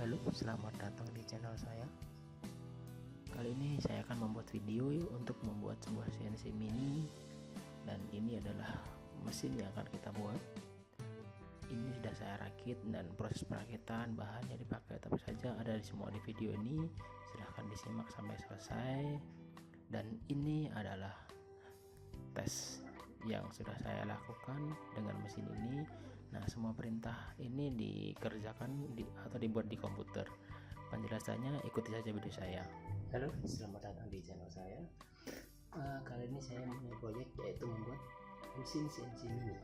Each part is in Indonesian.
Halo, selamat datang di channel saya. Kali ini saya akan membuat video untuk membuat sebuah CNC mini, dan ini adalah mesin yang akan kita buat. Ini sudah saya rakit dan proses perakitan bahannya dipakai apa saja ada di semua di video ini. Silahkan disimak sampai selesai. Dan ini adalah tes yang sudah saya lakukan dengan mesin ini. Nah, semua perintah ini dikerjakan atau dibuat di komputer. Penjelasannya ikuti saja video saya. Halo, selamat datang di channel saya. Kali ini saya punya proyek yaitu membuat mesin CNC mini.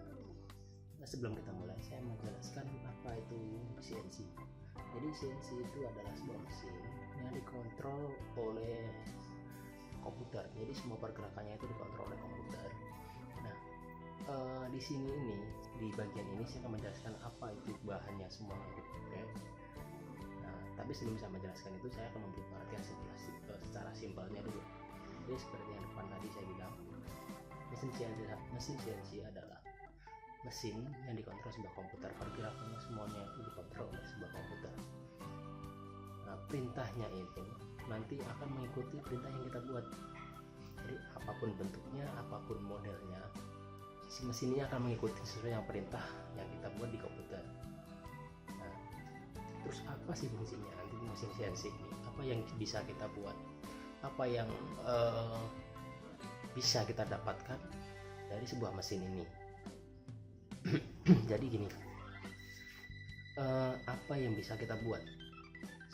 Nah, sebelum kita mulai, saya menjelaskan apa itu CNC. Jadi CNC itu adalah sebuah mesin yang dikontrol oleh komputer. Jadi semua pergerakannya itu dikontrol oleh komputer. Nah, di sini di bagian ini saya akan menjelaskan apa itu bahannya semuanya dipakai. Nah, tapi sebelum saya menjelaskan itu, saya akan memberi pengertian secara simpelnya dulu. Jadi seperti yang depan tadi saya bilang, mesin CNC adalah mesin yang dikontrol sebuah komputer. Pergerakannya semuanya itu dikontrol oleh sebuah komputer. Nah, perintahnya itu nanti akan mengikuti perintah yang kita buat. Jadi apapun bentuknya, apapun modelnya, si mesin ini akan mengikuti sesuai yang perintah yang kita buat di komputer. Nah, terus apa sih fungsinya nanti mesin CNC ini? Apa yang bisa kita buat? Apa yang bisa kita dapatkan dari sebuah mesin ini? Jadi gini, apa yang bisa kita buat?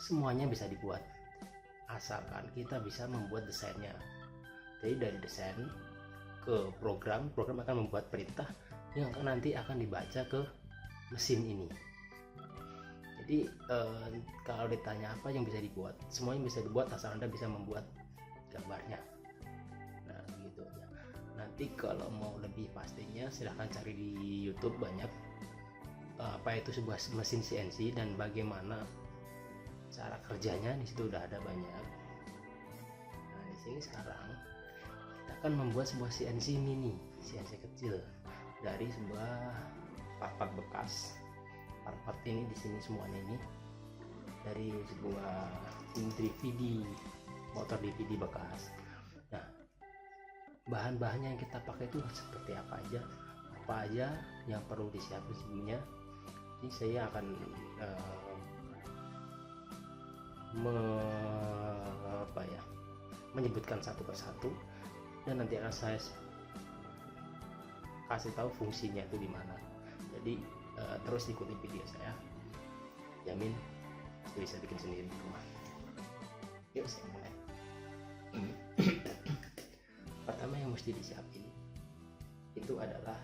Semuanya bisa dibuat, asalkan kita bisa membuat desainnya. Jadi dari desain ke program akan membuat perintah yang nanti akan dibaca ke mesin ini. Jadi kalau ditanya apa yang bisa dibuat, semuanya bisa dibuat asal Anda bisa membuat gambarnya. Nah, gitu ya. Nanti kalau mau lebih pastinya silahkan cari di YouTube, banyak apa itu sebuah mesin CNC dan bagaimana cara kerjanya, di situ udah ada banyak. Nah, di sini sekarang kita akan membuat sebuah CNC mini, CNC kecil dari sebuah part-part bekas. Part-part ini di sini semuanya ini dari sebuah DVD, motor DVD bekas. Nah, bahan-bahannya yang kita pakai itu seperti apa aja yang perlu disiapkan sebelumnya. Ini saya akan menyebutkan satu persatu, dan nanti akan saya kasih tahu fungsinya itu di mana. Jadi terus ikuti video saya, jamin bisa bikin sendiri di rumah. Yuk, saya mulai. Pertama yang mesti disiapin itu adalah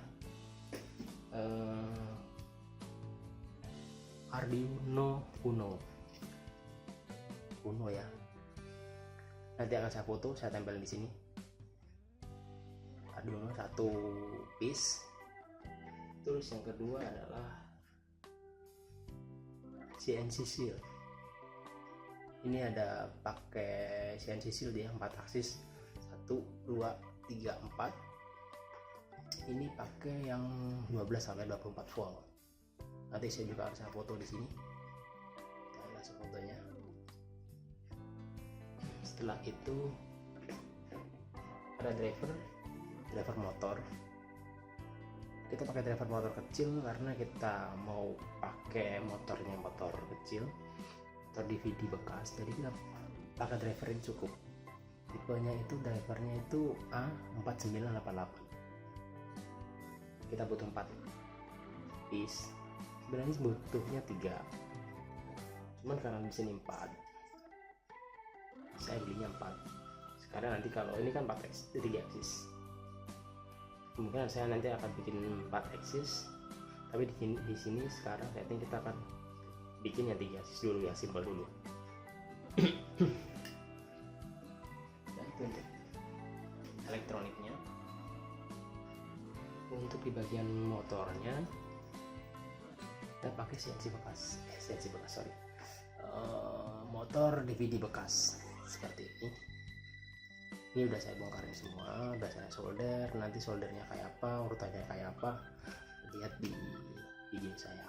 Arduino Uno ya. Nanti akan saya foto, saya tempel di sini. Arduino satu piece. Terus yang kedua adalah CNC seal. Ini ada pakai CNC seal dia 4 aksis, 1, 2, 3, 4. Ini pakai yang 12 sampai 24 volt. Nanti saya juga harus foto di sini. Kita langsung fotonya. Setelah itu ada driver motor. Kita pakai driver motor kecil karena kita mau pakai motornya motor kecil, motor DVD bekas. Jadi kita pakai driver ini cukup. Tipenya itu drivernya itu A4988. Kita butuh 4 piece. Sebenarnya butuhnya 3, cuman karena di sini 4, saya belinya 4. Sekarang nanti kalau ini kan 4 aksis, mungkin saya nanti akan bikin 4 aksis, tapi di sini sekarang setting kita akan bikin yang 3 aksis dulu ya, simpel dulu. Dan itu untuk elektroniknya. Untuk di bagian motornya kita pakai CNC bekas, motor DVD bekas seperti ini. Ini udah saya bongkarin semua, udah saya solder. Nanti soldernya kayak apa, urutannya kayak apa, lihat di video saya.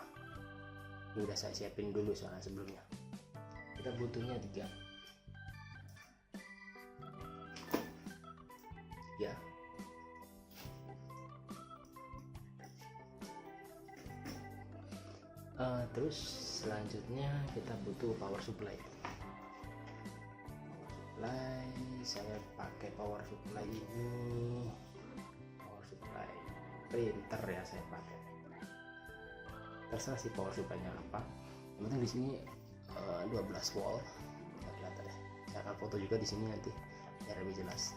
Ini udah saya siapin dulu soalnya sebelumnya. kita butuhnya 3 ya. Terus selanjutnya kita butuh power supply. Saya pakai power supply ini, power supply printer ya, saya pakai. Terserah sih power supply-nya apa. Yang penting di sini 12 volt. Nggak kelihatan deh. Saya akan foto juga di sini nanti biar lebih jelas.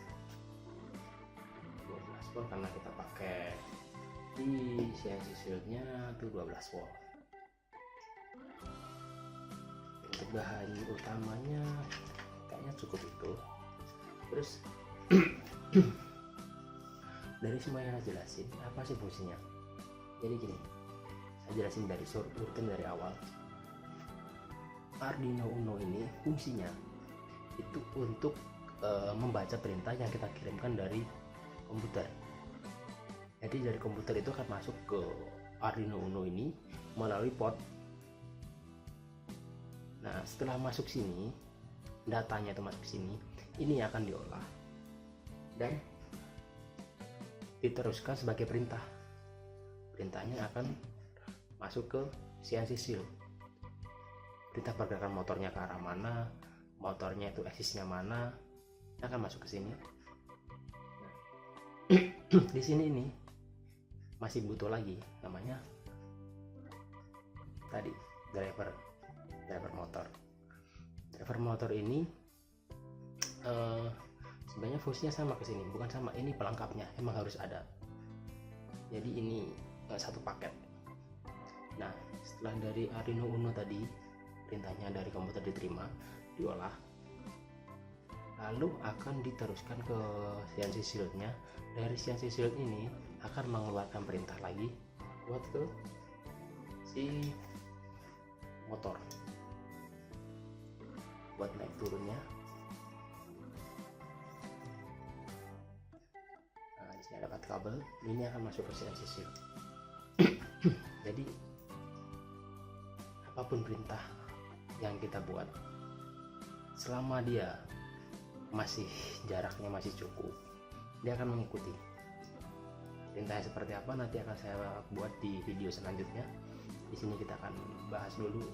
12 volt karena kita pakai di CNC shieldnya tuh 12 volt. Untuk bahan utamanya kayaknya cukup itu. Terus dari semua yang saya jelasin, apa sih fungsinya? Jadi gini, saya jelasin dari urutan dari awal. Arduino Uno ini fungsinya itu untuk membaca perintah yang kita kirimkan dari komputer. Jadi dari komputer itu akan masuk ke Arduino Uno ini melalui port. Nah, setelah masuk sini, datanya itu masuk sini, ini akan diolah dan diteruskan sebagai perintah. Perintahnya akan masuk ke CNC shield. Perintah pergerakan motornya ke arah mana, motornya itu aksisnya mana, akan masuk ke sini. Nah, di sini ini masih butuh lagi namanya tadi driver motor. Driver motor ini sebenarnya fungsinya sama ke sini, bukan sama, ini pelengkapnya, emang harus ada. Jadi ini satu paket. Nah, setelah dari Arduino Uno tadi perintahnya dari komputer diterima, diolah, lalu akan diteruskan ke CNC shieldnya. Dari CNC shield ini akan mengeluarkan perintah lagi buat ke si motor, buat naik turunnya. Nah, di sini dapat kabel, ini akan masuk ke CNC shield. Jadi apapun perintah yang kita buat, selama dia masih jaraknya masih cukup, dia akan mengikuti. Perintahnya seperti apa nanti akan saya buat di video selanjutnya. Di sini kita akan bahas dulu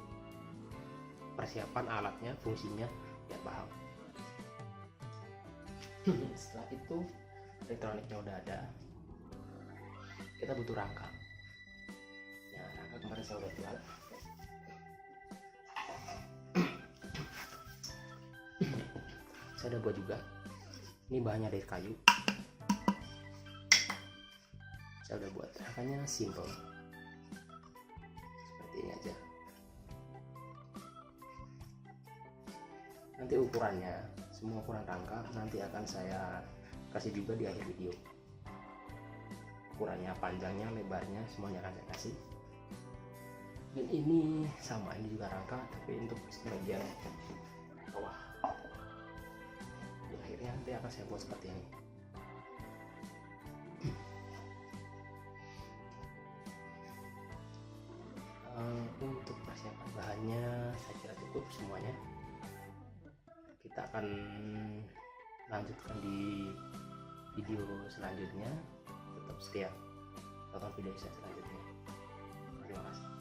persiapan alatnya, fungsinya, biar paham. Setelah itu elektroniknya udah ada, kita butuh rangka. Ya, rangka kemarin saya udah buat. Saya udah buat juga. Ini bahannya dari kayu. Saya udah buat. Rangkanya simple, seperti ini aja. Nanti ukurannya, semua ukuran rangka nanti akan saya kasih juga di akhir video. Ukurannya, panjangnya, lebarnya, semuanya akan saya kasih. Dan ini sama, ini juga rangka, tapi untuk bagian bawah. Di akhirnya nanti akan saya buat seperti ini. Untuk persiapan bahannya saya kira cukup semuanya. Kita akan lanjutkan di video selanjutnya. Tetap setia tonton video saya selanjutnya. Terima kasih.